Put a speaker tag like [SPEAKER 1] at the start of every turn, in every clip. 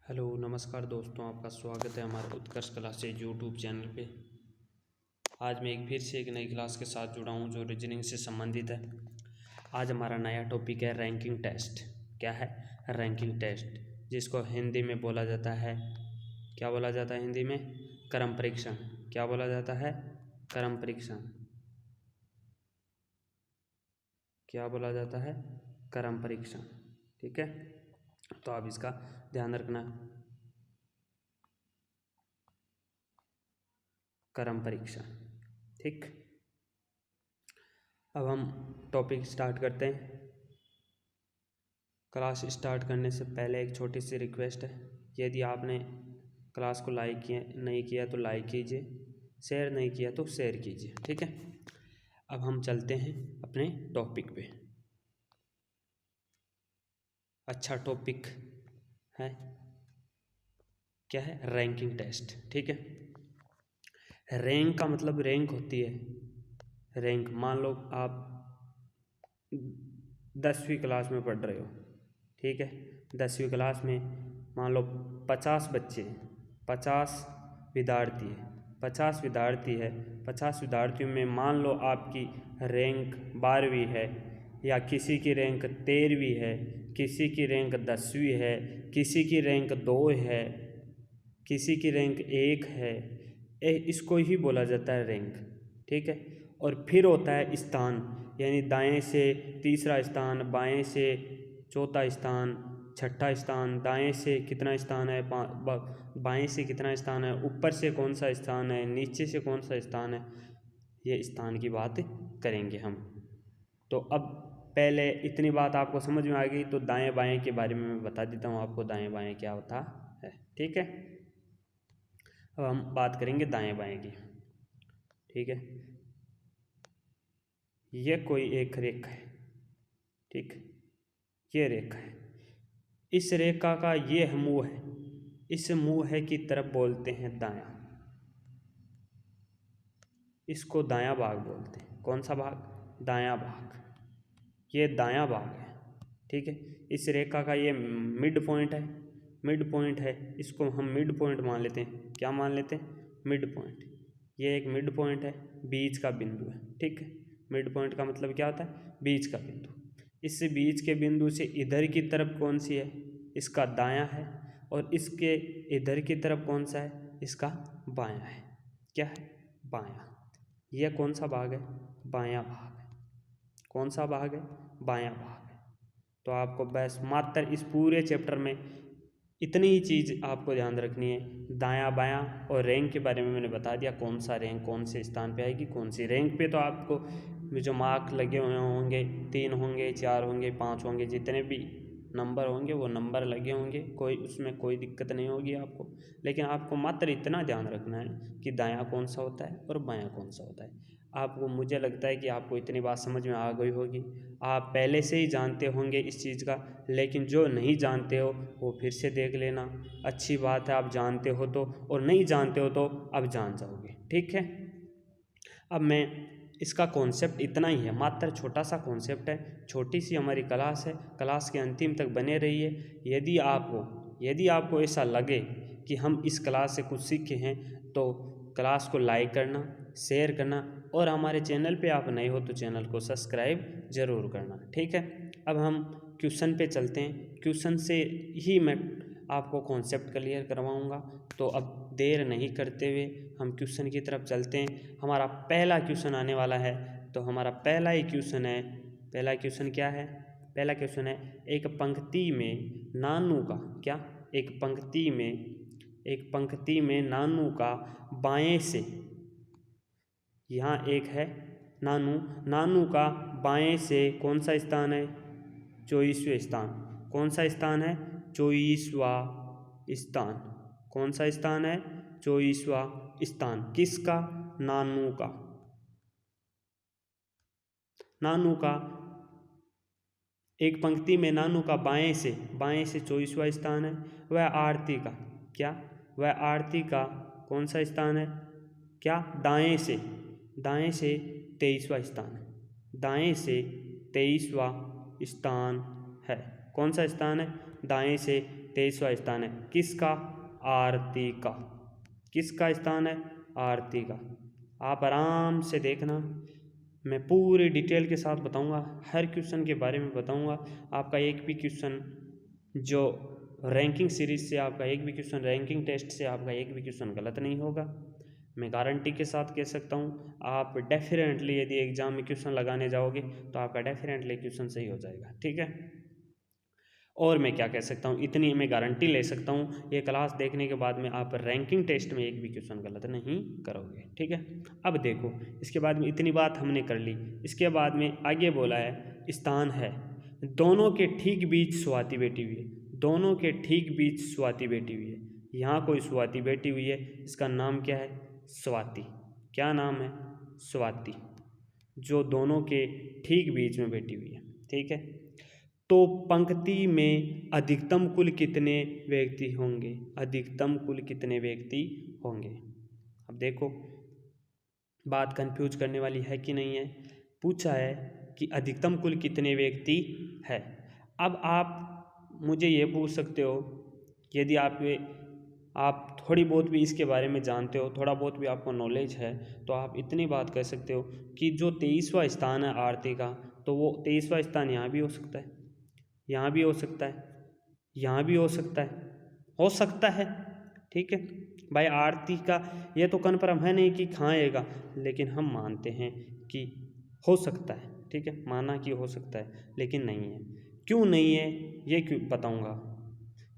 [SPEAKER 1] Hello नमस्कार दोस्तों, आपका स्वागत है हमारे उत्कर्ष क्लासेज यूट्यूब चैनल पे। आज मैं फिर से एक नई क्लास के साथ जुड़ा हूँ जो रीजनिंग से संबंधित है। आज हमारा नया टॉपिक है रैंकिंग टेस्ट। क्या है? रैंकिंग टेस्ट, जिसको हिंदी में बोला जाता है, क्या बोला जाता है हिंदी में? क्रम परीक्षण। क्या बोला जाता है? क्रम परीक्षण। क्या बोला जाता है? क्रम परीक्षण। ठीक है, तो आप इसका ध्यान रखना। क्रम परीक्षण। ठीक, अब हम टॉपिक स्टार्ट करते हैं। क्लास स्टार्ट करने से पहले एक छोटी सी रिक्वेस्ट है, यदि आपने क्लास को लाइक किया नहीं किया तो लाइक कीजिए, शेयर नहीं किया तो शेयर कीजिए। ठीक है, अब हम चलते हैं अपने टॉपिक पे। अच्छा टॉपिक है, क्या है? Ranking test. ठीक है, रैंक का मतलब रैंक होती है। रैंक, मान लो आप 10वीं क्लास में पढ़ रहे हो। ठीक है, 10वीं क्लास में मान लो 50 बच्चे, 50 विद्यार्थी है, 50 विद्यार्थी है। 50 विद्यार्थियों में मान लो आपकी रैंक 12वीं है, या किसी की रैंक 13वीं है, किसी की रैंक 10वीं है, किसी की रैंक 2 है, किसी की रैंक 1 है। इसको ही बोला जाता है रैंक। ठीक है, और फिर होता है स्थान, यानी दाएं से तीसरा स्थान, बाएं से चौथा स्थान, छठा स्थान, दाएं से कितना स्थान है, बाएं से कितना स्थान है, ऊपर से कौन सा स्थान है, नीचे से कौन सा स्थान है, ये स्थान की बात करेंगे हम। तो अब पहले इतनी बात आपको समझ में आ गई, तो दाएं बाएं के बारे में मैं बता देता हूँ आपको, दाएं बाएं क्या होता है। ठीक है, अब हम बात करेंगे दाएं बाएं की। ठीक है, ये कोई एक रेखा है। ठीक, ये रेखा है, इस रेखा का ये मुंह है, इस मुंह की तरफ बोलते हैं दायां, इसको दायां भाग बोलते हैं। कौन सा भाग? दायां भाग, ये दायां भाग है। ठीक है, इस रेखा का ये मिड पॉइंट है, मिड पॉइंट है, इसको हम मिड पॉइंट मान लेते हैं। क्या मान लेते हैं? Mid point. ये एक मिड पॉइंट है, बीच का बिंदु है। ठीक है, मिड पॉइंट का मतलब क्या होता है? बीच का बिंदु। इस बीच के बिंदु से इधर की तरफ कौन सी है? इसका दायां है, और इसके इधर की तरफ कौन सा है? इसका बायां है। क्या है? बायां। यह कौन सा भाग है? बायां भाग है। कौन सा भाग है? बायां भाग है। तो आपको बस मात्र इस पूरे चैप्टर में इतनी ही चीज़ आपको ध्यान रखनी है, दायां बायां और रैंक के बारे में मैंने बता दिया, कौन सा रैंक कौन से स्थान पे आएगी, कौन सी रैंक पे। तो आपको जो मार्क लगे हुए होंगे, 3 होंगे, 4 होंगे, 5 होंगे, जितने भी नंबर होंगे वो नंबर लगे होंगे, कोई उसमें कोई दिक्कत नहीं होगी आपको। लेकिन आपको मात्र इतना ध्यान रखना है कि दायां कौन सा होता है और बायां कौन सा होता है। आपको, मुझे लगता है कि आपको इतनी बात समझ में आ गई होगी, आप पहले से ही जानते होंगे इस चीज़ का, लेकिन जो नहीं जानते हो वो फिर से देख लेना। अच्छी बात है, आप जानते हो तो, और नहीं जानते हो तो अब जान जाओगे। ठीक है, अब मैं इसका कॉन्सेप्ट इतना ही है, मात्र छोटा सा कॉन्सेप्ट है, छोटी सी हमारी क्लास है। क्लास के अंतिम तक बने रहिए। यदि आपको ऐसा लगे कि हम इस क्लास से कुछ सीखे हैं, तो क्लास को लाइक करना, शेयर करना, और हमारे चैनल पे आप नए हो तो चैनल को सब्सक्राइब ज़रूर करना। ठीक है, अब हम क्वेश्चन पे चलते हैं। क्वेश्चन से ही मैं आपको कॉन्सेप्ट क्लियर करवाऊँगा। तो अब देर नहीं करते हुए हम क्वेश्चन की तरफ चलते हैं। हमारा पहला क्वेश्चन आने वाला है, तो हमारा पहला ही क्वेश्चन है। पहला क्वेश्चन क्या है? पहला क्वेश्चन है, एक पंक्ति में नानू का, क्या? एक पंक्ति में नानू का बाएं से, यहाँ एक है नानू, नानू का बाएं से कौन सा स्थान है? 24वां स्थान। कौन सा स्थान है? 24वां स्थान। कौन सा स्थान है? 24वां स्थान। किसका? नानू का। नानू का, एक पंक्ति में नानू का बाएं से 24वां स्थान है। वह आरती का, क्या? वह आरती का कौन सा स्थान है? क्या? दाएं से 23वां स्थान है। दाएं से 23वां स्थान है। कौन सा स्थान है? दाएं से 23वां स्थान है किसका? आरती का। किसका स्थान है? आरती का। आप आराम से देखना, मैं पूरी डिटेल के साथ बताऊंगा, हर क्वेश्चन के बारे में बताऊंगा। आपका एक भी क्वेश्चन जो रैंकिंग सीरीज से, आपका एक भी क्वेश्चन रैंकिंग टेस्ट से आपका एक भी क्वेश्चन गलत नहीं होगा। मैं गारंटी के साथ कह सकता हूँ, आप डेफिनेटली यदि एग्ज़ाम में क्वेश्चन लगाने जाओगे तो आपका डेफिनेटली क्वेश्चन सही हो जाएगा, ठीक है। और मैं क्या कह सकता हूँ, इतनी मैं गारंटी ले सकता हूँ, ये क्लास देखने के बाद में आप रैंकिंग टेस्ट में एक भी क्वेश्चन गलत नहीं करोगे, ठीक है। अब देखो, इसके बाद में इतनी बात हमने कर ली, इसके बाद में आगे बोला है स्थान है, दोनों के ठीक बीच स्वाति बैठी हुई है। दोनों के ठीक बीच स्वाति बैठी हुई है। यहाँ कोई स्वाति बैठी हुई है, इसका नाम क्या है? स्वाति। क्या नाम है? स्वाति, जो दोनों के ठीक बीच में बैठी हुई है, ठीक है। तो पंक्ति में अधिकतम कुल कितने व्यक्ति होंगे? अधिकतम कुल कितने व्यक्ति होंगे? अब देखो, बात कंफ्यूज करने वाली है कि नहीं है। पूछा है कि अधिकतम कुल कितने व्यक्ति है। अब आप मुझे ये पूछ सकते हो, यदि आप थोड़ी बहुत भी इसके बारे में जानते हो, थोड़ा बहुत भी आपको नॉलेज है, तो आप इतनी बात कह सकते हो कि जो 23वां स्थान है आरती का, तो वो 23वां स्थान यहाँ भी हो सकता है, यहाँ भी हो सकता है, यहाँ भी हो सकता है, ठीक है भाई। आरती का ये तो कन्फर्म है नहीं कि कहाँ आएगा, लेकिन हम मानते हैं कि हो सकता है, ठीक है। माना कि हो सकता है, लेकिन नहीं है। क्यों नहीं है ये क्यों बताऊंगा,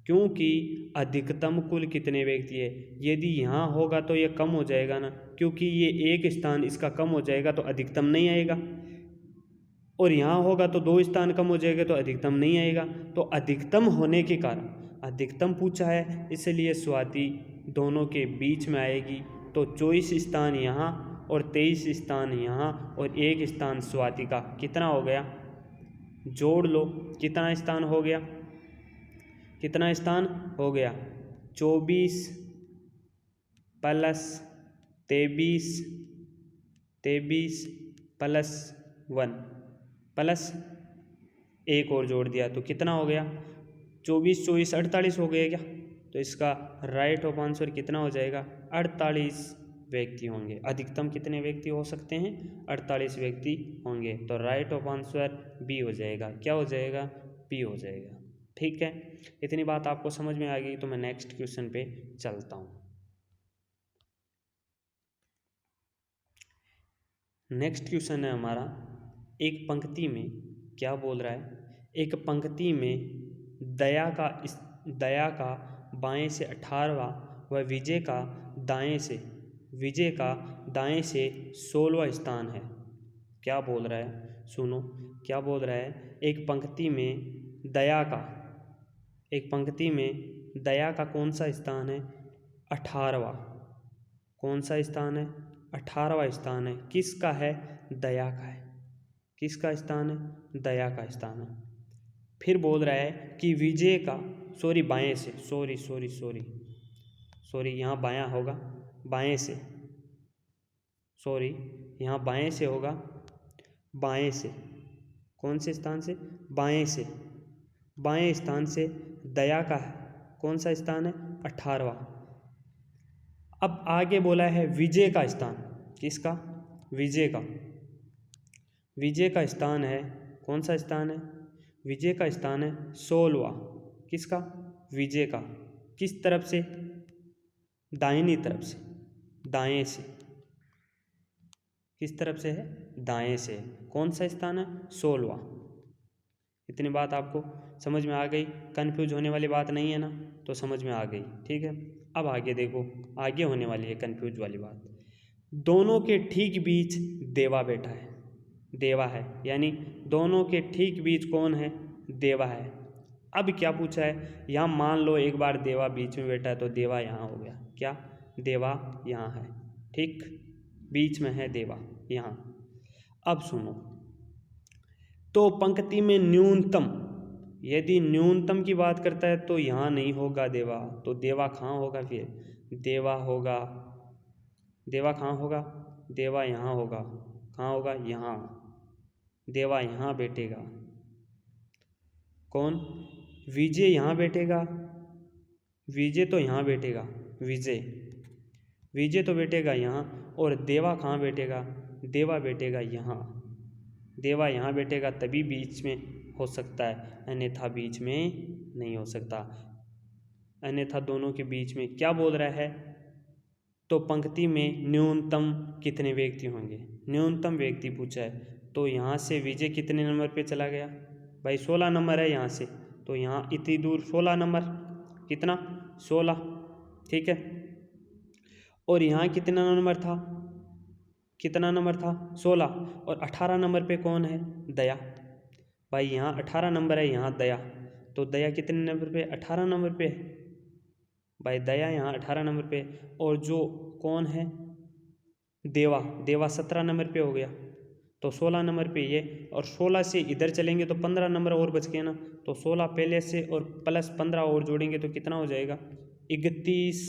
[SPEAKER 1] क्योंकि अधिकतम कुल कितने व्यक्ति है, यदि यहाँ होगा तो ये कम हो जाएगा ना, क्योंकि ये एक स्थान इसका कम हो जाएगा तो अधिकतम नहीं आएगा, और यहाँ होगा तो 2 स्थान कम हो जाएगा तो अधिकतम नहीं आएगा। तो अधिकतम होने के कारण अधिकतम पूछा है, इसलिए स्वाति दोनों के बीच में आएगी। तो 24 स्थान यहाँ और 23 स्थान यहाँ और 1 स्थान स्वाति का कितना हो गया? जोड़ लो, कितना स्थान हो गया? कितना स्थान हो गया? 24 प्लस 23 प्लस 1 प्लस 1 और जोड़ दिया तो कितना हो गया? 24 24 48 हो गया क्या? तो इसका राइट ऑफ आंसर कितना हो जाएगा? 48 व्यक्ति होंगे। अधिकतम कितने व्यक्ति हो सकते हैं? 48 व्यक्ति होंगे। तो राइट ऑफ आंसर बी हो जाएगा। क्या हो जाएगा? बी हो जाएगा, ठीक है। इतनी बात आपको समझ में आ गई तो मैं नेक्स्ट क्वेश्चन पे चलता हूँ। नेक्स्ट क्वेश्चन है हमारा, एक पंक्ति में क्या बोल रहा है? एक पंक्ति में दया का बाएं से 18वां व विजय का दाएं से 16वां स्थान है। क्या बोल रहा है? सुनो, क्या बोल रहा है? एक पंक्ति में दया का कौन सा स्थान है? 18वां। कौन सा स्थान है? 18वां स्थान है। किसका है? दया का है। किसका स्थान है? दया का स्थान है। फिर बोल रहा है कि विजय का, बाएं से, यहाँ बायां होगा, बाएं से, यहाँ बाएं से होगा, बाएं से। कौन से स्थान से? बाएं से। बाएं स्थान से दया का है कौन सा स्थान है? 18वां। अब आगे बोला है विजय का स्थान। किसका? विजय का स्थान है कौन सा स्थान है? विजय का स्थान है 16वां। किसका? विजय का। किस तरफ से? दाहिनी तरफ से, दाएं से। किस तरफ से है? दाएं से। कौन सा स्थान है? 16वां। इतनी बात आपको समझ में आ गई? कंफ्यूज होने वाली बात नहीं है ना? तो समझ में आ गई, ठीक है। अब आगे देखो, आगे होने वाली है कंफ्यूज वाली बात। दोनों के ठीक बीच देवा बैठा है। देवा है, यानी दोनों के ठीक बीच कौन है? देवा है। अब क्या पूछा है? यहाँ मान लो एक बार देवा बीच में बैठा है तो देवा यहाँ हो गया। क्या? देवा यहाँ है, ठीक, बीच में है देवा यहाँ। अब सुनो, तो पंक्ति में न्यूनतम, यदि न्यूनतम की बात करता है तो यहाँ नहीं होगा देवा, तो देवा कहाँ होगा? फिर देवा कहाँ होगा? देवा यहाँ होगा। कहाँ होगा? यहाँ। देवा यहाँ बैठेगा। कौन? विजय यहाँ बैठेगा विजय तो यहाँ बैठेगा, विजय तो बैठेगा यहाँ, और देवा कहाँ बैठेगा, देवा बैठेगा यहाँ, देवा यहाँ बैठेगा तभी बीच में हो सकता है, अन्यथा बीच में नहीं हो सकता। अन्यथा दोनों के बीच में क्या बोल रहा है, तो पंक्ति में न्यूनतम कितने व्यक्ति होंगे, न्यूनतम व्यक्ति पूछा है। तो यहाँ से विजय कितने नंबर पे चला गया भाई, 16 नंबर है यहाँ से, तो यहाँ इतनी दूर 16 नंबर, कितना 16, ठीक है। और यहाँ कितना नंबर था, कितना नंबर था 16, और 18 नंबर पे कौन है, दया। भाई यहाँ 18 नंबर है, यहाँ दया, तो दया कितने नंबर पे, 18 नंबर पे है भाई, दया यहाँ 18 नंबर पे। और जो कौन है, देवा, देवा 17 नंबर पे हो गया, तो 16 नंबर पे ये, और 16 से इधर चलेंगे तो 15 नंबर और बच गए ना, तो 16 पहले से और प्लस 15 और जोड़ेंगे तो कितना हो जाएगा, 31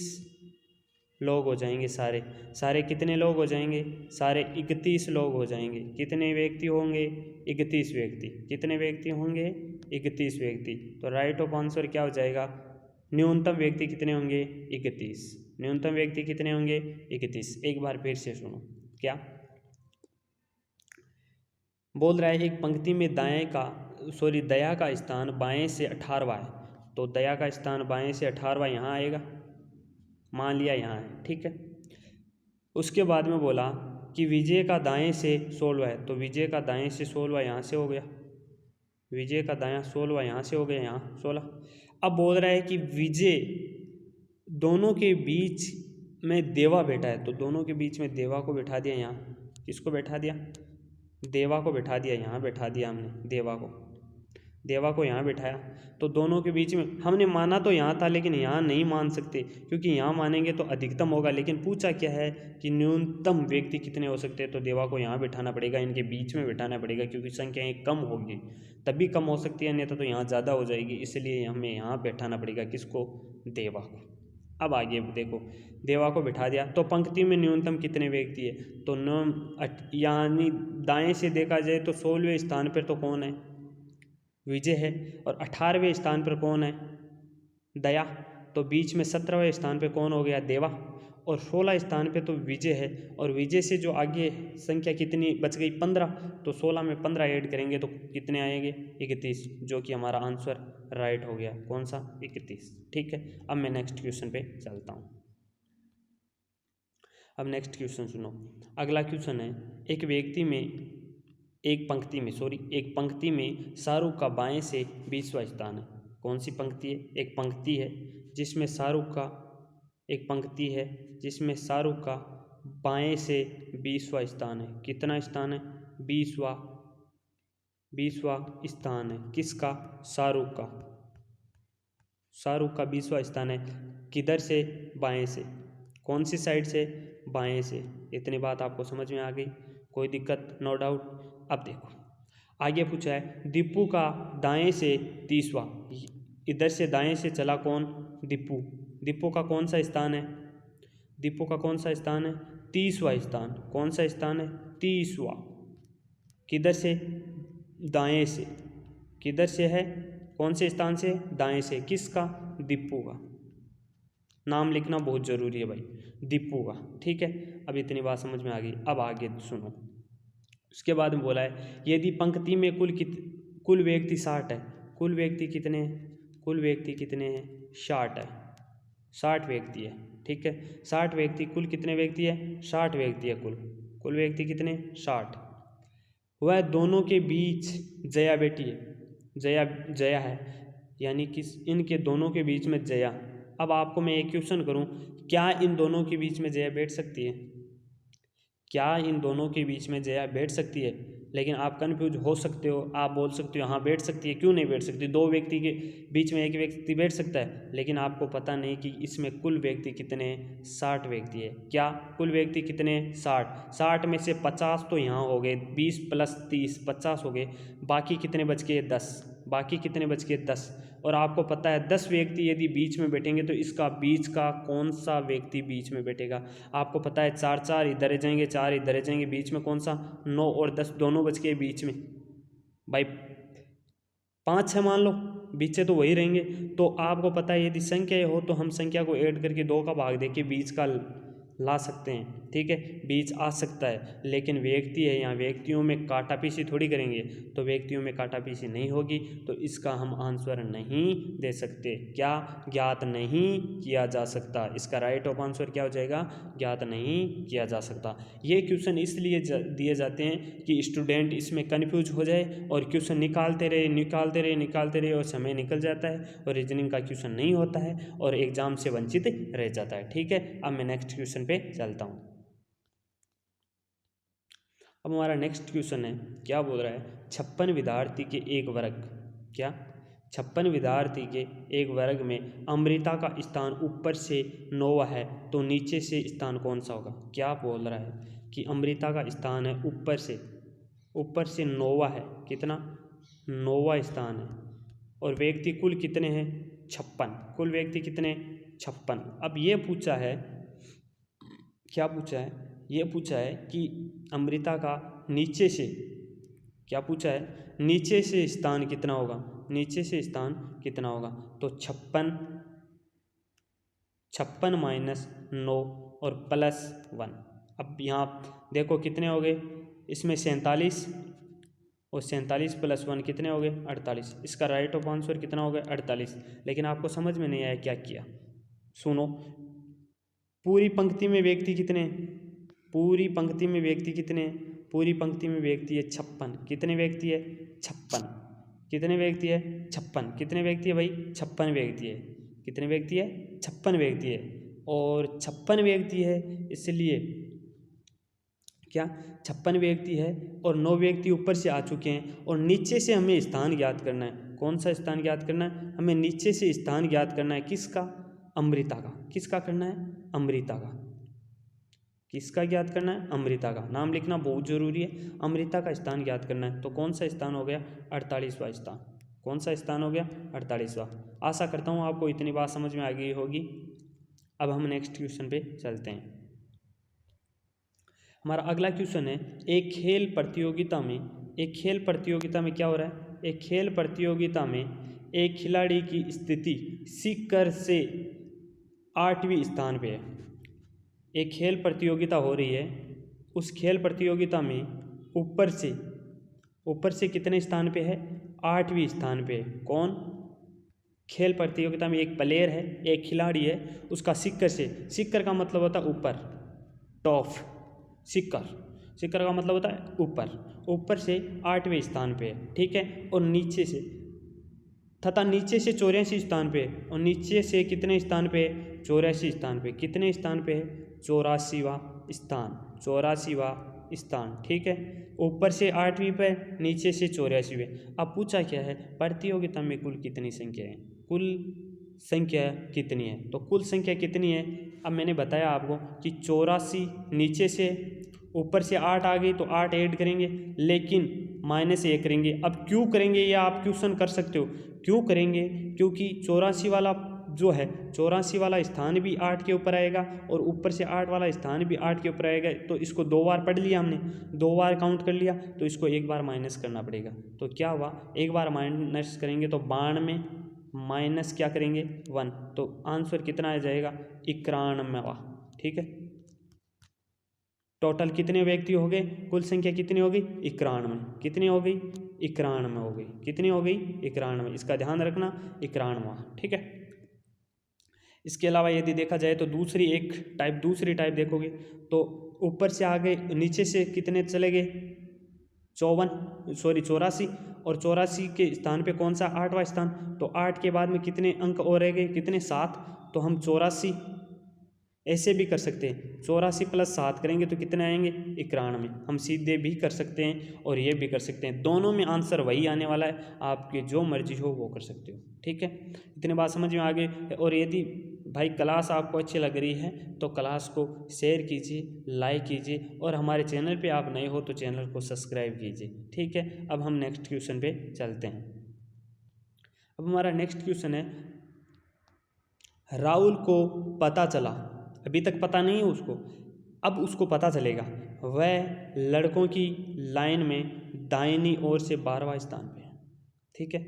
[SPEAKER 1] लोग हो जाएंगे। सारे सारे कितने लोग हो जाएंगे, सारे 31 लोग हो जाएंगे। कितने व्यक्ति होंगे, 31 व्यक्ति। कितने व्यक्ति होंगे, 31 व्यक्ति। तो राइट ऑफ आंसर क्या हो जाएगा, न्यूनतम व्यक्ति कितने होंगे, 31। न्यूनतम व्यक्ति कितने होंगे, 31। एक बार फिर से सुनो, क्या बोल रहा है, एक पंक्ति में दया का स्थान बाएं से 18वां है, तो दया का स्थान बाएं से 18वां यहाँ आएगा, मान लिया यहाँ है, ठीक है। उसके बाद में बोला कि विजय का दाएं से 16वां है, तो विजय का दाएं से 16वां यहाँ से हो गया, विजय का दायां 16वां यहाँ से हो गया, यहाँ 16। अब बोल रहा है कि विजय दोनों के बीच में देवा बैठा है, तो दोनों के बीच में देवा को बैठा दिया यहाँ, किसको बैठा दिया, देवा को बैठा दिया, यहाँ बैठा दिया हमने देवा को यहाँ बैठाया। तो दोनों के बीच में हमने माना तो यहाँ था, लेकिन यहाँ नहीं मान सकते, क्योंकि यहाँ मानेंगे तो अधिकतम होगा, लेकिन पूछा क्या है कि न्यूनतम व्यक्ति कितने हो सकते हैं, तो देवा को यहाँ बैठाना पड़ेगा, इनके बीच में बैठाना पड़ेगा, क्योंकि संख्याएँ कम होगी तभी कम हो सकती है, अन्यथा तो यहाँ ज़्यादा हो जाएगी, इसलिए हमें यहाँ बैठाना पड़ेगा, किसको, देवा को। अब आगे देखो, देवा को बिठा दिया, तो पंक्ति में न्यूनतम कितने व्यक्ति है, तो यानी दाएं से देखा जाए तो 16वें स्थान पर तो कौन है, विजय है, और 18वें स्थान पर कौन है, दया, तो बीच में 17वें स्थान पर कौन हो गया, देवा, और 16 स्थान पे तो विजय है, और विजय से जो आगे संख्या कितनी बच गई, 15, तो 16 में 15 ऐड करेंगे तो कितने आएंगे, 31, जो कि हमारा आंसर राइट हो गया, कौन सा, 31, ठीक है। अब मैं नेक्स्ट क्वेश्चन पे चलता हूँ। अब नेक्स्ट क्वेश्चन सुनो, अगला क्वेश्चन है, एक पंक्ति में शाहरुख का बाएं से 20वां स्थान है। कौन सी पंक्ति है, एक पंक्ति है जिसमें शाहरुख का बाएं से 20वां स्थान है। कितना स्थान है, 20वां स्थान है, किसका, शाहरुख का 20वां स्थान है। किधर से, बाएं से, कौन सी साइड से, बाएं से। इतनी बात आपको समझ में आ गई, कोई दिक्कत, नो डाउट। अब देखो आगे पूछा है, दीपू का दाएं से 30वां, इधर से दाएं से चला कौन, दीपू का कौन सा स्थान है, 30वां स्थान। कौन सा स्थान है, 30वां। किधर से, दाएं से, किधर से है, कौन से स्थान से, दाएं से, किसका, दीपू का। नाम लिखना बहुत ज़रूरी है भाई, दीपू का, ठीक है। अब इतनी बात समझ में आ गई। अब आगे सुनो, उसके बाद में बोला है, यदि पंक्ति में कुल व्यक्ति 60 है, कुल व्यक्ति कितने हैं, 60 है, 60 व्यक्ति है, ठीक है। 60 व्यक्ति, कुल कितने व्यक्ति है, 60 व्यक्ति है, कुल व्यक्ति कितने, 60। वह दोनों के बीच जया बेटी है, जया है, यानी कि इनके दोनों के बीच में जया। अब आपको मैं एक क्वेश्चन करूं, क्या इन दोनों के बीच में जया बैठ सकती है, क्या इन दोनों के बीच में जया बैठ सकती है। लेकिन आप कन्फ्यूज हो सकते हो, आप बोल सकते हो हाँ बैठ सकती है, क्यों नहीं बैठ सकती, 2 व्यक्ति के बीच में एक व्यक्ति बैठ सकता है, लेकिन आपको पता नहीं कि इसमें कुल व्यक्ति कितने, 60 व्यक्ति है। क्या कुल व्यक्ति कितने, 60 में से 50 तो यहाँ हो गए, 20 + 30 50 हो गए, बाकी कितने बच गए, 10। और आपको पता है 10 व्यक्ति यदि बीच में बैठेंगे तो इसका बीच का कौन सा व्यक्ति बीच में बैठेगा। आपको पता है 4 इधर जाएंगे, 4 इधर जाएंगे, बीच में कौन सा, 9 और 10 दोनों बच गए बीच में भाई। 5 6 मान लो, बीच से तो वही रहेंगे। तो आपको पता है यदि संख्या हो तो हम संख्या को ऐड करके 2 का भाग देके बीच का ला सकते हैं, ठीक है, बीच आ सकता है। लेकिन व्यक्ति है, यहाँ व्यक्तियों में काटापीसी थोड़ी करेंगे, तो व्यक्तियों में काटापीसी नहीं होगी, तो इसका हम आंसर नहीं दे सकते। क्या? ज्ञात नहीं किया जा सकता। इसका राइट ऑफ आंसर क्या हो जाएगा? ज्ञात नहीं किया जा सकता। ये क्वेश्चन इसलिए दिए जाते हैं कि स्टूडेंट इसमें कन्फ्यूज हो जाए और क्वेश्चन निकालते रहे और समय निकल जाता है और रीजनिंग का क्वेश्चन नहीं होता है और एग्जाम से वंचित रह जाता है, ठीक है। अब मैं नेक्स्ट क्वेश्चन पे चलता हूँ। अब हमारा नेक्स्ट क्वेश्चन है, क्या बोल रहा है? 56 विद्यार्थी के एक वर्ग, क्या 56 विद्यार्थी के एक वर्ग में अमृता का स्थान ऊपर से 9वां है, तो नीचे से स्थान कौन सा होगा? क्या बोल रहा है कि अमृता का स्थान है ऊपर से 9वां है, कितना? 9वां स्थान है, और व्यक्ति कुल कितने हैं? 56। कुल व्यक्ति कितने? 56। अब ये पूछा है, क्या पूछा है? ये पूछा है कि अमृता का नीचे से, क्या पूछा है? नीचे से स्थान कितना होगा? नीचे से स्थान कितना होगा? तो 56 माइनस 9 और प्लस 1। अब यहाँ देखो कितने हो गए, इसमें 47 और 47 प्लस 1 कितने हो गए? 48। इसका राइट ऑफ आंसर कितना हो गया? 48। लेकिन आपको समझ में नहीं आया क्या किया? सुनो, पूरी पंक्ति में व्यक्ति कितने? पूरी पंक्ति में व्यक्ति कितने? पूरी पंक्ति में व्यक्ति है 56। कितने व्यक्ति है? 56। कितने व्यक्ति है? 56। कितने व्यक्ति है भाई? 56 व्यक्ति है। कितने व्यक्ति है? 56 व्यक्ति है। और 56 व्यक्ति है, इसलिए क्या 56 व्यक्ति है और 9 व्यक्ति ऊपर से आ चुके हैं और नीचे से हमें स्थान ज्ञात करना है। कौन सा स्थान ज्ञात करना है? हमें नीचे से स्थान ज्ञात करना है। किसका? अमृता का। किसका करना है? अमृता का। किसका ज्ञात करना है? अमृता का। नाम लिखना बहुत जरूरी है। अमृता का स्थान ज्ञात करना है, तो कौन सा स्थान हो गया? 48वां स्थान। कौन सा स्थान हो गया? 48वां। आशा करता हूँ आपको इतनी बात समझ में आ गई होगी। अब हम नेक्स्ट क्वेश्चन पे चलते हैं। हमारा अगला क्वेश्चन है, एक खेल प्रतियोगिता में क्या हो रहा है? एक खेल प्रतियोगिता में एक खिलाड़ी की स्थिति सीकर से 8वें स्थान पे है। एक खेल प्रतियोगिता हो रही है, उस खेल प्रतियोगिता में ऊपर से कितने स्थान पे है? 8वें स्थान पे। कौन? खेल प्रतियोगिता में एक प्लेयर है, एक खिलाड़ी है, उसका सिक्कर का मतलब होता है ऊपर, टॉप। सिक्कर का मतलब होता है ऊपर से 8वें स्थान पे है, ठीक है। और नीचे से 84 स्थान पे, और नीचे से कितने स्थान पे? 84 स्थान पे। कितने स्थान पे है? 84वां स्थान, ठीक है। ऊपर से 8वीं पे, नीचे से 84वें। अब पूछा क्या है? प्रतियोगिता में कुल कितनी संख्या है? कुल संख्या कितनी है? तो कुल संख्या कितनी है? अब मैंने बताया आपको कि 84, नीचे से ऊपर से 8 आ गई तो 8 ऐड करेंगे, लेकिन -1 करेंगे। अब क्यों करेंगे ये आप क्वेश्चन कर सकते हो, क्यों करेंगे? क्योंकि 84 वाला जो है, 84 वाला स्थान भी 8 के ऊपर आएगा और ऊपर से 8 वाला स्थान भी 8 के ऊपर आएगा। तो इसको 2 बार पढ़ लिया हमने, 2 बार काउंट कर लिया, तो इसको 1 बार माइनस करना पड़ेगा। तो क्या हुआ? 1 बार माइनस करेंगे तो 92 में माइनस क्या करेंगे? 1, तो आंसर कितना आ जाएगा? 91वां, ठीक है। टोटल कितने व्यक्ति हो गए? कुल संख्या कितनी हो गई? 91। कितनी हो गई? 91 हो गई। कितनी हो गई? 91। इसका ध्यान रखना, 91वां, ठीक है। इसके अलावा यदि देखा जाए तो दूसरी टाइप देखोगे तो ऊपर से आ गए, नीचे से कितने चले गए? 84, और 84 के स्थान पे कौन सा? 8वां स्थान। तो 8 के बाद में कितने अंक और रह गए? कितने? 7। तो हम 84 ऐसे भी कर सकते हैं, 84 + 7 करेंगे तो कितने आएंगे? 91। हम सीधे भी कर सकते हैं और ये भी कर सकते हैं, दोनों में आंसर वही आने वाला है। आपके जो मर्जी हो वो कर सकते हो, ठीक है। इतनी बात समझ में आ गई। और यदि भाई क्लास आपको अच्छी लग रही है तो क्लास को शेयर कीजिए, लाइक कीजिए, और हमारे चैनल पे आप नए हो तो चैनल को सब्सक्राइब कीजिए, ठीक है। अब हम नेक्स्ट क्वेश्चन पे चलते हैं। अब हमारा नेक्स्ट क्वेश्चन है, राहुल को पता चला, अभी तक पता नहीं है उसको, अब उसको पता चलेगा, वह लड़कों की लाइन में दाहिनी ओर से 12वां स्थान पे है, ठीक है।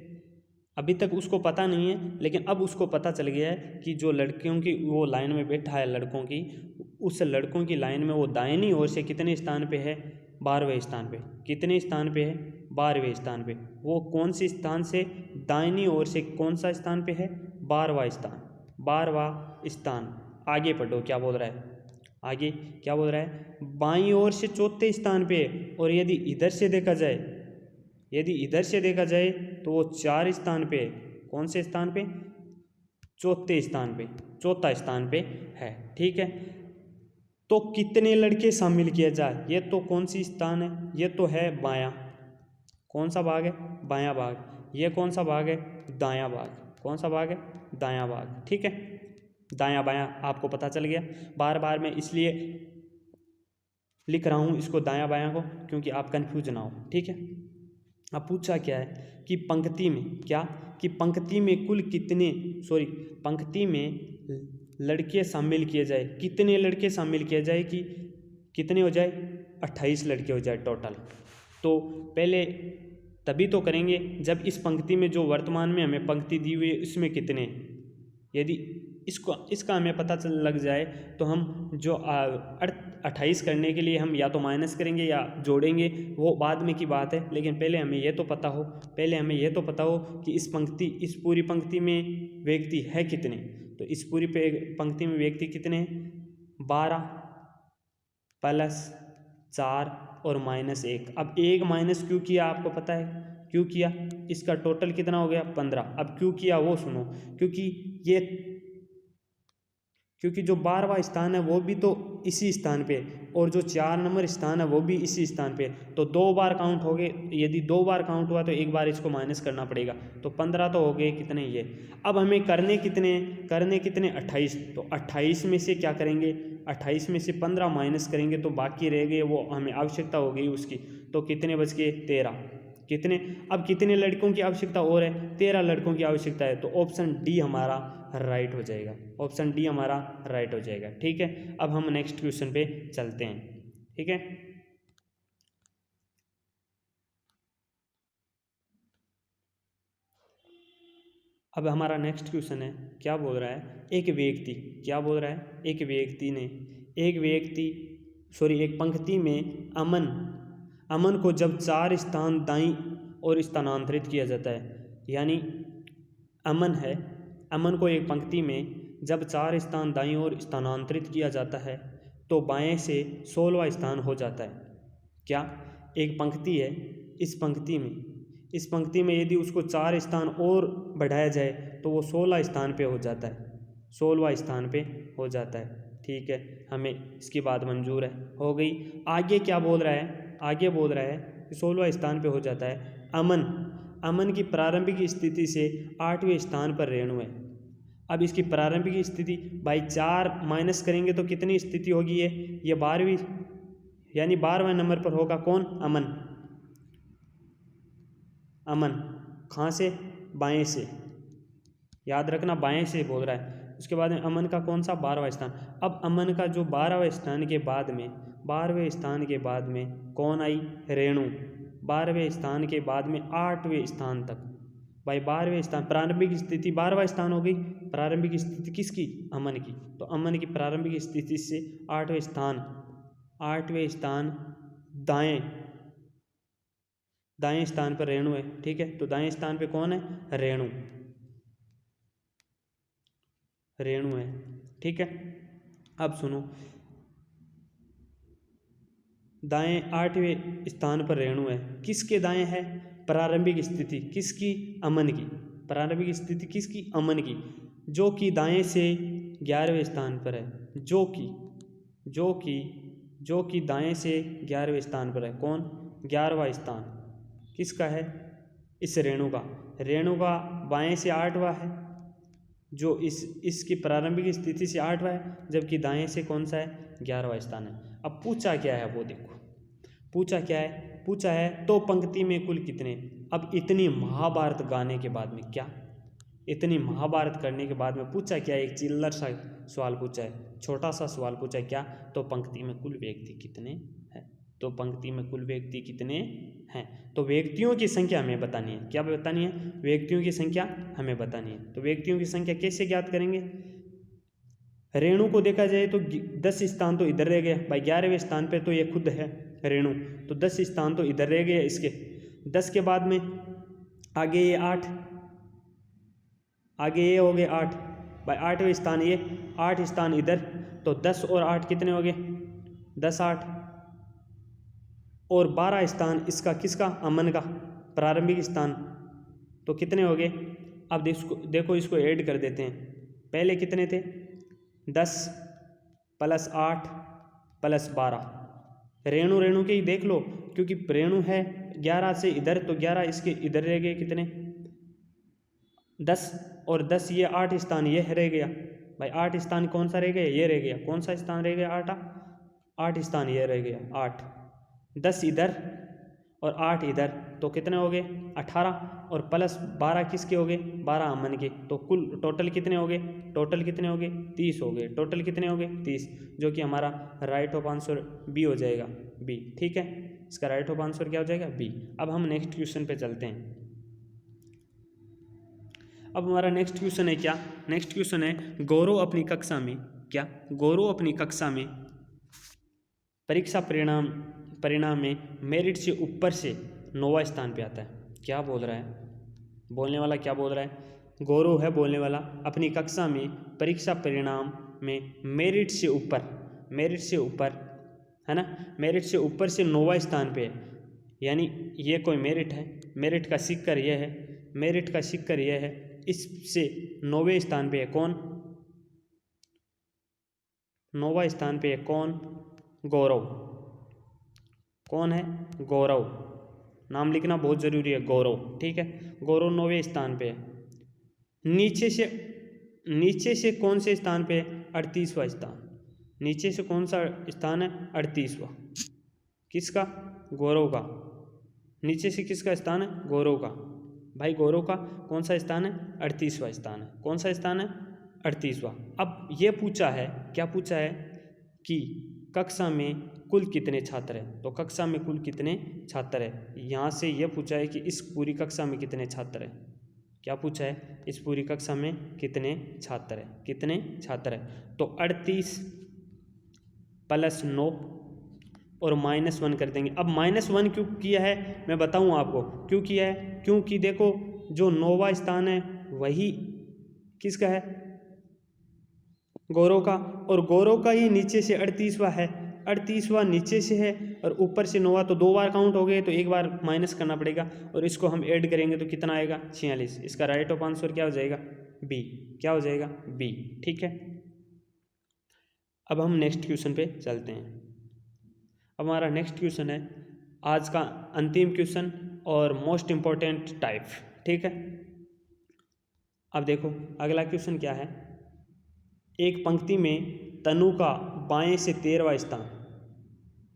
[SPEAKER 1] अभी तक उसको पता नहीं है, लेकिन अब उसको पता चल गया है कि जो लड़कियों की वो लाइन में बैठा है लड़कों की, उस लड़कों की लाइन में वो दाहिनी ओर से कितने स्थान पे है? 12वें स्थान पे। कितने स्थान पे है? 12वें स्थान पे। वो कौन सी स्थान से? दाहिनी ओर से कौन सा स्थान पे है? 12वां स्थान। 12वां स्थान। आगे पढ़ो क्या बोल रहा है, आगे क्या बोल रहा है? बाईं ओर से चौथे स्थान पे है। और यदि इधर से देखा जाए, यदि इधर से देखा जाए तो वो 4 स्थान पे है। कौन से स्थान पे? चौथे स्थान पे, चौथा स्थान पे है। ठीक है, तो कितने लड़के शामिल किए जाए? ये तो कौन सी स्थान है? ये तो है बायां। कौन सा भाग है? बायां भाग। ये कौन सा भाग है? दायां भाग। कौन सा भाग है? दायां भाग। ठीक है, दायां बायां आपको पता चल गया। बार बार मैं इसलिए लिख रहा हूँ इसको दायां बायां को, क्योंकि आप कन्फ्यूज ना हो। ठीक है, अब पूछा क्या है कि पंक्ति में क्या, कि पंक्ति में कुल कितने, सॉरी, पंक्ति में लड़के शामिल किए जाए। कितने लड़के शामिल किए जाए कि कितने हो जाए? 28 लड़के हो जाए टोटल। तो पहले तभी तो करेंगे जब इस पंक्ति में जो वर्तमान में हमें पंक्ति दी हुई है उसमें कितने, यदि इसका हमें पता चल लग जाए तो हम जो 28 करने के लिए हम या तो माइनस करेंगे या जोड़ेंगे, वो बाद में की बात है। लेकिन पहले हमें ये तो पता हो, पहले हमें ये तो पता हो कि इस पूरी पंक्ति में व्यक्ति है कितने। तो इस पूरी पंक्ति में व्यक्ति कितने हैं? 12 प्लस 4 और -1। अब 1 माइनस क्यों किया आपको पता है? क्यों किया? इसका टोटल कितना हो गया? 15। अब क्यों किया वो सुनो, क्योंकि जो 12वां स्थान है वो भी तो इसी स्थान पे, और जो 4 नंबर स्थान है वो भी इसी स्थान पे। तो 2 बार काउंट हो गए। यदि 2 बार काउंट हुआ तो एक बार इसको माइनस करना पड़ेगा। तो 15 तो हो गए कितने ये। अब हमें करने कितने? 28। तो 28 में से क्या करेंगे? 28 में से 15 माइनस करेंगे तो बाकी रह गए, वो हमें आवश्यकता हो गई उसकी। तो कितने बच गए? 13। कितने? अब कितने लड़कों की आवश्यकता और है? 13 लड़कों की आवश्यकता है। तो ऑप्शन डी हमारा राइट हो जाएगा। ऑप्शन डी हमारा राइट हो जाएगा। ठीक है, अब हम नेक्स्ट क्वेश्चन पे चलते हैं। ठीक है, अब हमारा नेक्स्ट क्वेश्चन है, क्या बोल रहा है? एक व्यक्ति, क्या बोल रहा है? एक पंक्ति में अमन को जब 4 स्थान दाईं और स्थानांतरित किया जाता है, यानी अमन को एक पंक्ति में जब 4 स्थान दाईं ओर स्थानांतरित किया जाता है तो बाएं से 16वां स्थान हो जाता है। क्या? एक पंक्ति है, इस पंक्ति में यदि उसको 4 स्थान और बढ़ाया जाए तो वो 16 स्थान पे हो जाता है, 16वां स्थान पे हो जाता है। ठीक है, हमें इसकी बात मंजूर है, हो गई। आगे क्या बोल रहा है? आगे बोल रहा है कि 16वां स्थान पे हो जाता है। अमन की प्रारंभिक स्थिति से 8वें स्थान पर रेणु है। अब इसकी प्रारंभिक स्थिति भाई 4 माइनस करेंगे तो कितनी स्थिति होगी? ये 12वीं, यानी 12वें नंबर पर होगा। कौन? अमन। कहाँ से? बाएं से, याद रखना बाएं से बोल रहा है। उसके बाद में अमन का कौन सा? 12वां स्थान। अब अमन का जो 12वें स्थान के बाद में, 12वें स्थान के बाद में कौन आई? रेणु। 12वें स्थान के बाद में 8वें स्थान तक, भाई 12वें स्थान, प्रारंभिक स्थिति 12वां स्थान हो गई। प्रारंभिक स्थिति किसकी? अमन की। तो अमन की प्रारंभिक स्थिति से 8वें स्थान दाएं स्थान पर रेणु है। ठीक है, तो दाएं स्थान पे कौन है? रेणु है। ठीक है, अब सुनो, दाएं 8वें स्थान पर रेणु है। किसके दाएं है? प्रारंभिक स्थिति किसकी? अमन की। प्रारंभिक स्थिति किसकी? अमन की, जो कि दाएं से 11वें स्थान पर है। जो कि दाएं से 11वें स्थान पर है। कौन? 11वां स्थान किसका है? इस रेणु का बाएं से 8वां है, जो इसकी प्रारंभिक स्थिति से 8वां है, जबकि दाएं से कौन सा है? 11वां स्थान है। अब पूछा क्या है वो देखो, पूछा है तो पंक्ति में कुल कितने। अब इतनी महाभारत गाने के बाद में, क्या इतनी महाभारत करने के बाद में पूछा क्या? एक चिल्लर सा सवाल पूछा है, छोटा सा सवाल पूछा है। क्या? तो पंक्ति में कुल व्यक्ति कितने हैं। तो पंक्ति में कुल व्यक्ति कितने हैं। तो व्यक्तियों की संख्या हमें बतानी है। क्या बतानी है? व्यक्तियों की संख्या हमें बतानी है। तो व्यक्तियों की संख्या कैसे ज्ञात करेंगे? रेणु को देखा जाए तो 10 स्थान तो इधर रह गया भाई, 11वें स्थान पे तो ये खुद है रेणु, तो 10 स्थान तो इधर रह गए इसके। 10 के बाद में आगे ये 8, आगे ये हो गए 8 भाई, 8वें स्थान ये, 8 स्थान इधर, तो 10 और 8 कितने हो गए? 10 8 और 12 स्थान इसका, किसका? अमन का प्रारंभिक स्थान, तो कितने हो गए? अब देखो इसको ऐड कर देते हैं। पहले कितने थे? 10 + 8 + 12। रेणु के ही देख लो, क्योंकि रेणु है 11 से इधर, तो 11 इसके इधर रह गए कितने? 10 और 10 ये 8 स्थान ये रह गया भाई। 8 स्थान कौन सा रह गया? ये रह गया। कौन सा स्थान रह गया? 8 स्थान ये रह गया 8। 10 इधर और 8 इधर, तो कितने हो गए? 18 और + 12 किसके हो गए? 12 अमन के। तो कुल टोटल कितने हो गए? टोटल कितने हो गए? 30 हो गए। टोटल कितने हो गए? 30, जो कि हमारा राइट ऑफ आंसर बी हो जाएगा, बी। ठीक है, इसका राइट ऑफ आंसर क्या हो जाएगा? बी। अब हम नेक्स्ट क्वेश्चन पे चलते हैं। अब हमारा नेक्स्ट क्वेश्चन है क्या? नेक्स्ट क्वेश्चन है, गौरव अपनी कक्षा में, क्या? गौरव अपनी कक्षा में परीक्षा परिणाम में मेरिट से ऊपर से 9वां स्थान पे आता है। क्या बोल रहा है बोलने वाला? क्या बोल रहा है? गौरव है बोलने वाला, अपनी कक्षा में परीक्षा परिणाम में मेरिट से ऊपर है ना, मेरिट से ऊपर से 9वां स्थान पे है। यानी ये कोई मेरिट है, मेरिट का सिक्कर ये है, मेरिट का सिक्कर ये है, इससे 9वें स्थान पे है कौन? 9वां स्थान पे है कौन? गौरव। कौन है? गौरव। नाम लिखना बहुत ज़रूरी है, गौरव। ठीक है, गौरव 9वें स्थान पे है। नीचे से कौन से स्थान पे है? 38वां स्थान। नीचे से कौन सा स्थान है? 38वां। किसका? गौरव का। नीचे से किसका स्थान है? गौरव का। भाई गौरव का कौन सा स्थान है? 38वां स्थान है। कौन सा स्थान है? 38वां। अब ये पूछा है, क्या पूछा है कि कक्षा में कुल कितने छात्र हैं। तो कक्षा में कुल कितने छात्र हैं, यहाँ से यह पूछा है कि इस पूरी कक्षा में कितने छात्र हैं। क्या पूछा है? इस पूरी कक्षा में कितने छात्र हैं, कितने छात्र हैं। तो 38 + 9 और -1 कर देंगे। अब -1 क्यों किया है मैं बताऊं आपको, क्यों किया है? क्योंकि देखो जो 9वां स्थान है वही किसका है? गौरव का, और गौरव का ही नीचे से 38वां है। 38वां नीचे से है और ऊपर से 9वां, तो 2 बार काउंट हो गए, तो एक बार माइनस करना पड़ेगा और इसको हम ऐड करेंगे तो कितना आएगा? 46। इसका राइट ऑफ आंसर क्या हो जाएगा? बी। क्या हो जाएगा? बी। ठीक है, अब हम नेक्स्ट क्वेश्चन पे चलते हैं। अब हमारा नेक्स्ट क्वेश्चन है आज का अंतिम क्वेश्चन और मोस्ट इम्पोर्टेंट टाइप। ठीक है, अब देखो अगला क्वेश्चन क्या है। एक पंक्ति में तनु का बाएं से 13वां स्थान,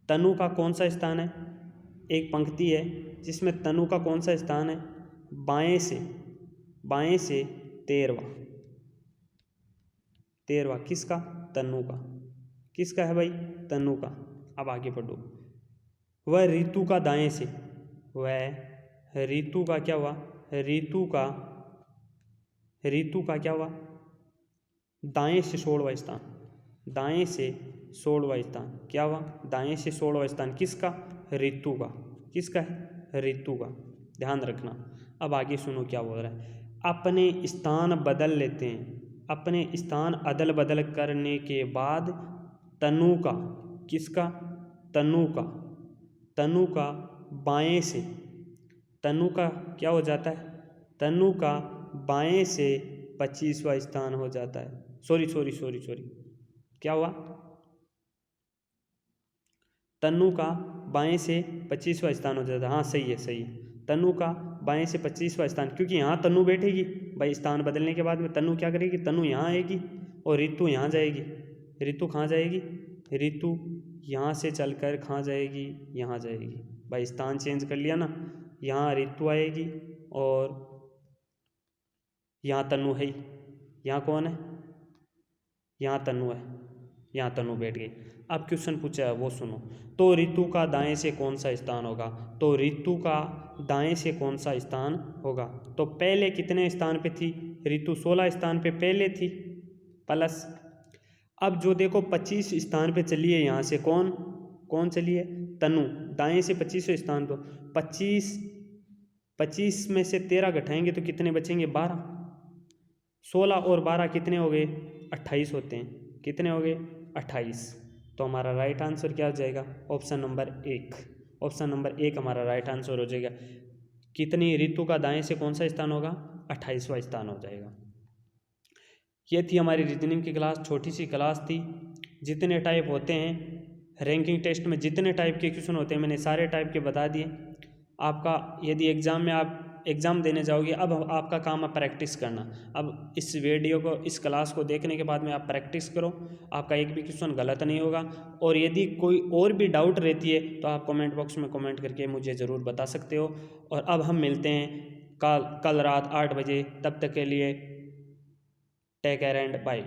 [SPEAKER 1] तनु का कौन सा स्थान है? एक पंक्ति है जिसमें तनु का कौन सा स्थान है? बाएं से 13वां किसका? तनु का। किसका है भाई? तनु का। अब आगे बढ़ो। वह ऋतु का दाएं से, वह ऋतु का क्या हुआ? ऋतु का क्या हुआ? दाएं से 16वां स्थान, दाएं से 16वां स्थान। क्या हुआ? दाएं से 16वां स्थान किसका? ऋतु का। किसका है? ऋतु का। ध्यान रखना। अब आगे सुनो क्या बोल रहा है। अपने स्थान बदल लेते हैं, अपने स्थान अदल बदल करने के बाद तनु का, किसका? तनु का, तनु का बाएं से, तनु का क्या हो जाता है? तनु का बाएं से 25वां स्थान हो जाता है। सॉरी, क्या हुआ? तनु का बाएं से 25वां स्थान हो जाता है। हाँ सही है। तनु का बाएं से 25वां स्थान, क्योंकि यहाँ तनु बैठेगी भाई, स्थान बदलने के बाद में तनु क्या करेगी? तनु यहाँ आएगी और ऋतु यहाँ जाएगी। ऋतु कहाँ जाएगी? ऋतु यहाँ से चलकर कहाँ जाएगी? यहाँ जाएगी भाई, स्थान चेंज कर लिया ना। यहाँ ऋतु आएगी और यहाँ तनु है। यहाँ कौन है? यहाँ तनु है, यहाँ तनु बैठ गई। अब क्वेश्चन पूछा है वो सुनो। तो ऋतु का दाएं से कौन सा स्थान होगा? तो ऋतु का दाएं से कौन सा स्थान होगा? तो पहले कितने स्थान पे थी ऋतु? 16 स्थान पे पहले थी, प्लस अब जो देखो 25 स्थान पे चली है यहाँ से कौन कौन चली है? तनु। दाएं से 25वें स्थान पर 25 में से 13 घटाएंगे तो कितने बचेंगे? 12। 16 और 12 कितने हो गए? 28 होते हैं। कितने हो गए? 28। तो हमारा राइट आंसर क्या हो जाएगा? Option number 1। ऑप्शन नंबर 1 हमारा राइट आंसर हो जाएगा। कितनी ऋतु का दाएं से कौन सा स्थान होगा? 28वां स्थान हो जाएगा। ये थी हमारी रीजनिंग की क्लास, छोटी सी क्लास थी। जितने टाइप होते हैं रैंकिंग टेस्ट में, जितने टाइप के क्वेश्चन होते हैं मैंने सारे टाइप के बता दिए। आपका यदि एग्ज़ाम में आप एग्ज़ाम देने जाओगे, अब आपका काम है प्रैक्टिस करना। अब इस वीडियो को, इस क्लास को देखने के बाद में आप प्रैक्टिस करो, आपका एक भी क्वेश्चन गलत नहीं होगा। और यदि कोई और भी डाउट रहती है तो आप कमेंट बॉक्स में कमेंट करके मुझे ज़रूर बता सकते हो। और अब हम मिलते हैं कल रात 8 बजे। तब तक के लिए टेक केयर एंड बाय।